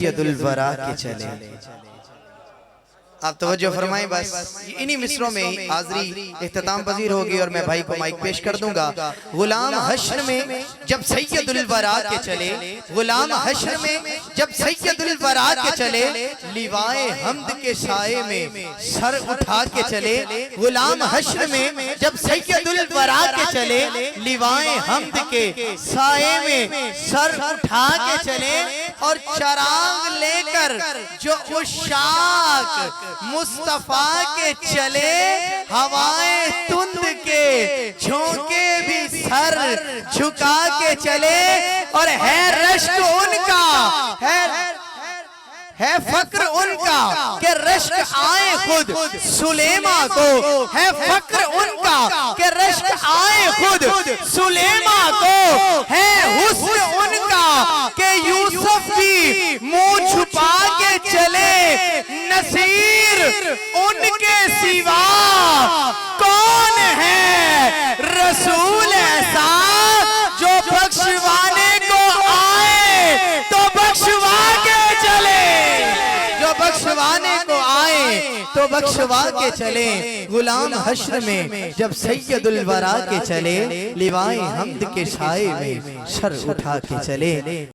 सैयदुल वरा के चले। आप तवज्जो फरमाएं, बस इन्हीं मिसरों में ही हाज़री इख्तिताम पजीर होगी और मैं भाई को माइक पेश कर दूंगा। गुलाम हश्र में जब सैयदुल वरा के चले, गुलाम हश्र में जब सैयदुल वरा के चले, लिवाए हम्द के साए में सर उठा के चले। गुलाम हश्र में जब सैयदुल वरा के चले, लिवाए हम्द के साए में सर उठा के चले और चराग लेकर जो उशाक मुस्तफा के चले, हवाएं तुंद के झोंके भी सर झुका के चले। और है रश्क उनका, है फक्र उनका कि रश्क आए खुद सुलेमा को, है फक्र उनका कि रश्क आए खुद सुलेमा को, है हुस्न उनका कि यूसुफ भी मुंह छुपा के चले। नसीर उनके सिवा कौन है रसूल ऐसा जो बख्शवाने को आए तो बख्शवा के चले, जो बख्शवाने को आए तो बख्शवा के चले। गुलाम हश्र में जब सैयदुल वरा के चले, लिवाए हम्द के साए में सर उठा के चले।